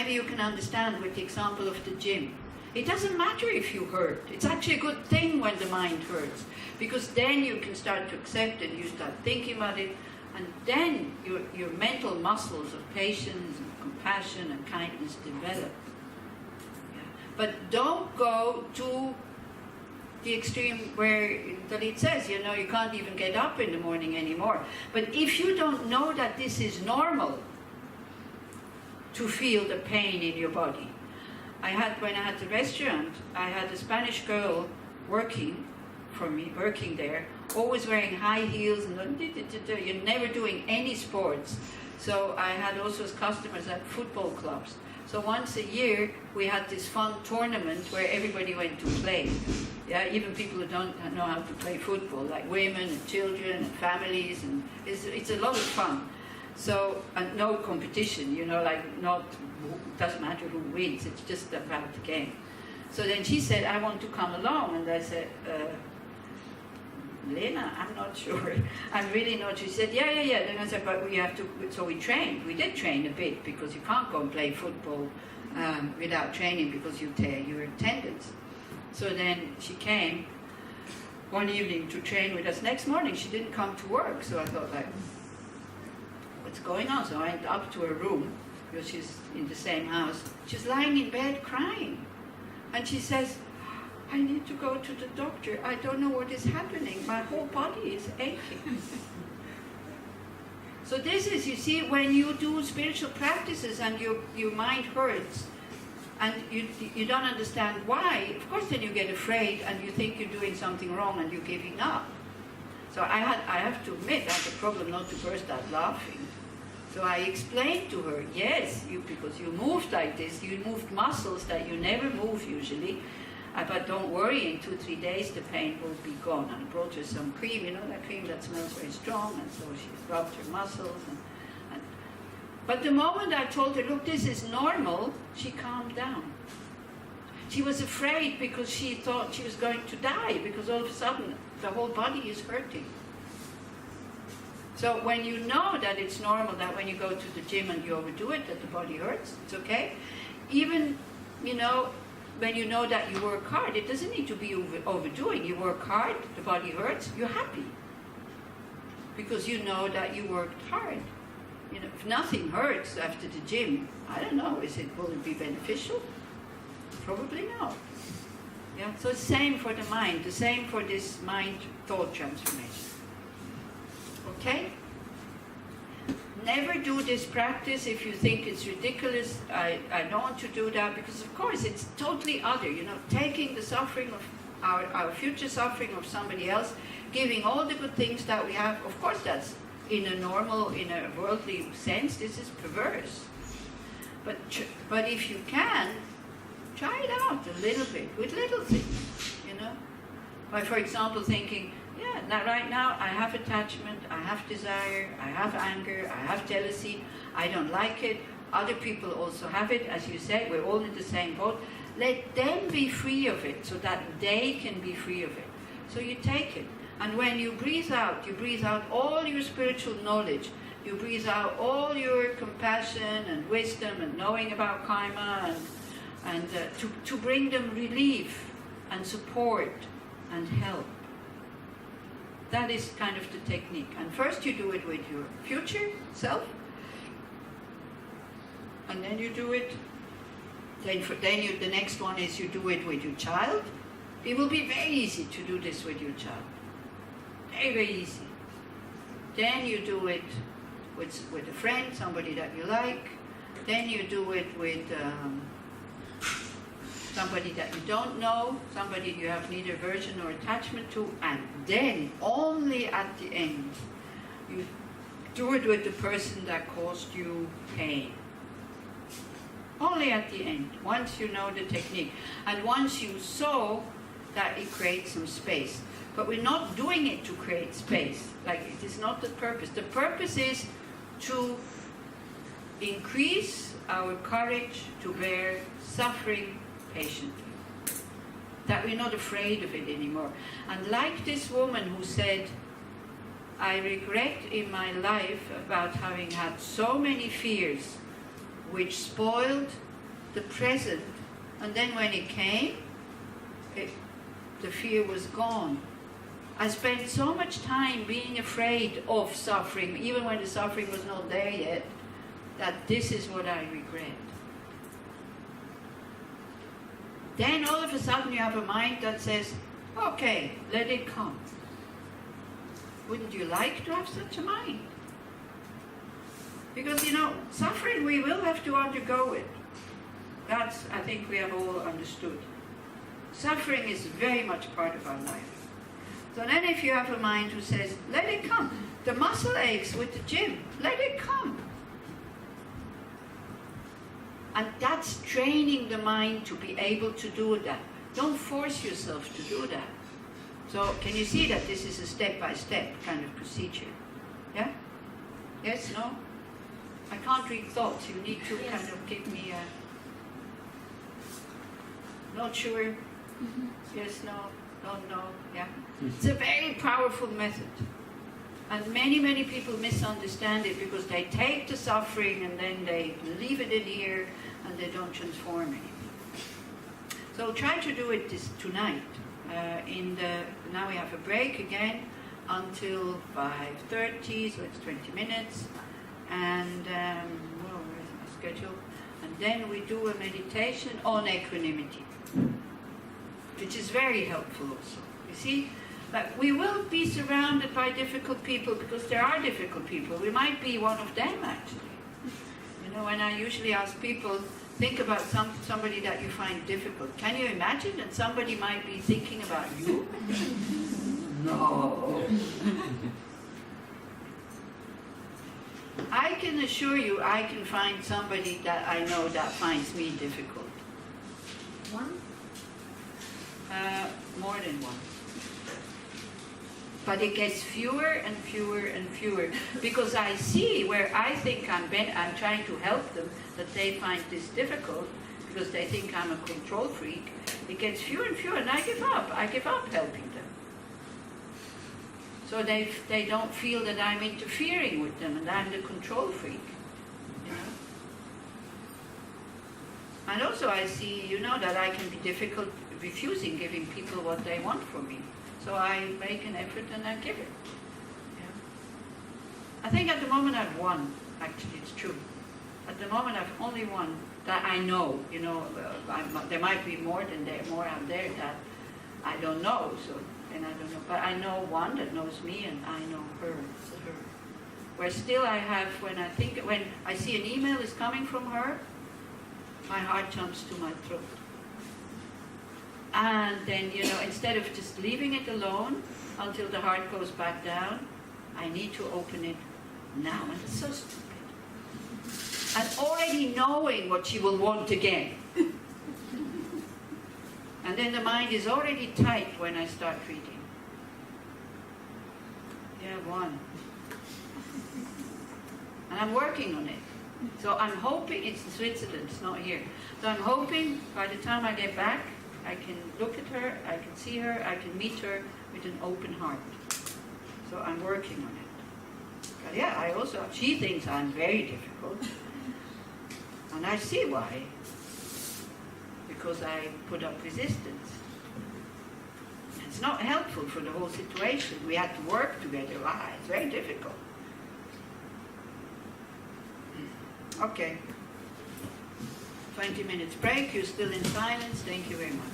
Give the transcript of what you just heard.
maybe you can understand with the example of the gym. It doesn't matter if you hurt. It's actually a good thing when the mind hurts, because then you can start to accept it, you start thinking about it, and then your mental muscles of patience and compassion and kindness develop. Yeah. But don't go to the extreme where Dalit says, you know, you can't even get up in the morning anymore. But if you don't know that this is normal to feel the pain in your body. When I had the restaurant, I had a Spanish girl working for me, working there, always wearing high heels and you're never doing any sports. So I had also as customers at football clubs. So once a year we had this fun tournament where everybody went to play. Yeah, even people who don't know how to play football, like women and children and families, and it's a lot of fun. So, and no competition, you know, like doesn't matter who wins, it's just about the game. So then she said, I want to come along, and I said, Lena, I'm not sure. I'm really not sure. She said, yeah. Then I said, but we have to, so we trained. We did train a bit, because you can't go and play football without training, because you tear your tendons. So then she came one evening to train with us. Next morning, she didn't come to work, so I thought, like, what's going on? So I went up to her room, because she's in the same house. She's lying in bed crying. And she says, I need to go to the doctor. I don't know what is happening. My whole body is aching. So this is, you see, when you do spiritual practices and your mind hurts, and you don't understand why, of course then you get afraid and you think you're doing something wrong and you're giving up. So I have to admit, I had a problem not to burst out laughing. So I explained to her, yes, because you moved like this, you moved muscles that you never move usually, but don't worry, in 2-3 days the pain will be gone. And I brought her some cream, you know, that cream that smells very strong, and so she rubbed her muscles. But the moment I told her, look, this is normal, she calmed down. She was afraid because she thought she was going to die, because all of a sudden the whole body is hurting. So when you know that it's normal, that when you go to the gym and you overdo it, that the body hurts, it's okay. Even, you know, when you know that you work hard, it doesn't need to be overdoing. You work hard, the body hurts, you're happy. Because you know that you worked hard. You know, if nothing hurts after the gym, I don't know, will it be beneficial? Probably not. Yeah? So it's the same for the mind, the same for this mind-thought transformation. Okay? Never do this practice if you think it's ridiculous. I don't want to do that, because of course it's totally other, you know, taking the suffering of our future suffering of somebody else, giving all the good things that we have. Of course that's in a worldly sense, this is perverse. But if you can, try it out a little bit, with little things, you know. By, for example, thinking, yeah, now right now I have attachment, I have desire, I have anger, I have jealousy, I don't like it, other people also have it, as you said, we're all in the same boat. Let them be free of it, so that they can be free of it. So you take it. And when you breathe out all your spiritual knowledge, you breathe out all your compassion and wisdom and knowing about karma, and to bring them relief and support and help. That is kind of the technique. And first you do it with your future self, and then you do it, the next one is you do it with your child. It will be very easy to do this with your child. Very, very easy. Then you do it with a friend, somebody that you like. Then you do it with somebody that you don't know, somebody you have neither aversion nor attachment to, and then, only at the end, you do it with the person that caused you pain. Only at the end, once you know the technique. And once you saw that it creates some space. But we're not doing it to create space. Like, it is not the purpose. The purpose is to increase our courage to bear suffering patiently. That we're not afraid of it anymore. And like this woman who said, I regret in my life about having had so many fears which spoiled the present. And then when it came, the fear was gone. I spent so much time being afraid of suffering, even when the suffering was not there yet, that this is what I regret. Then all of a sudden you have a mind that says, okay, let it come. Wouldn't you like to have such a mind? Because, suffering we will have to undergo it. That's, I think we have all understood. Suffering is very much part of our life. So then if you have a mind who says, let it come. The muscle aches with the gym, let it come. And that's training the mind to be able to do that. Don't force yourself to do that. So can you see that this is a step-by-step kind of procedure? Yeah? Yes? No? I can't read thoughts. You need to kind of give me a... Not sure? Mm-hmm. Yes, no, don't know. Yeah? It's a very powerful method. And many, many people misunderstand it because they take the suffering and then they leave it in here and they don't transform anything. So try to do it tonight. Now we have a break again until 5:30, so it's 20 minutes. And where's my schedule? And then we do a meditation on equanimity, which is very helpful also. You see, but we will be surrounded by difficult people because there are difficult people. We might be one of them actually. When I usually ask people, think about somebody that you find difficult. Can you imagine that somebody might be thinking about you? No. I can assure you I can find somebody that I know that finds me difficult. One? More than one. But it gets fewer and fewer and fewer because I see where I think I'm trying to help them, that they find this difficult because they think I'm a control freak. It gets fewer and fewer and I give up. I give up helping them. So they don't feel that I'm interfering with them and I'm the control freak. And also I see, that I can be difficult refusing giving people what they want from me. So I make an effort and I give it. I think at the moment I've one. Actually, it's true. At the moment I've only one that I know. There might be more out there that I don't know. And I don't know. But I know one that knows me, and I know her. Where still I have, when I see an email is coming from her, my heart jumps to my throat. And then, instead of just leaving it alone until the heart goes back down, I need to open it now. And it's so stupid. And already knowing what she will want again. And then the mind is already tight when I start reading. Yeah, one. And I'm working on it. So I'm hoping, it's in Switzerland, it's not here. So I'm hoping by the time I get back, I can look at her, I can see her, I can meet her with an open heart. So I'm working on it. But yeah, she thinks I'm very difficult. And I see why. Because I put up resistance. It's not helpful for the whole situation. We had to work together. It's very difficult. Okay. 20 minutes break. You're still in silence. Thank you very much.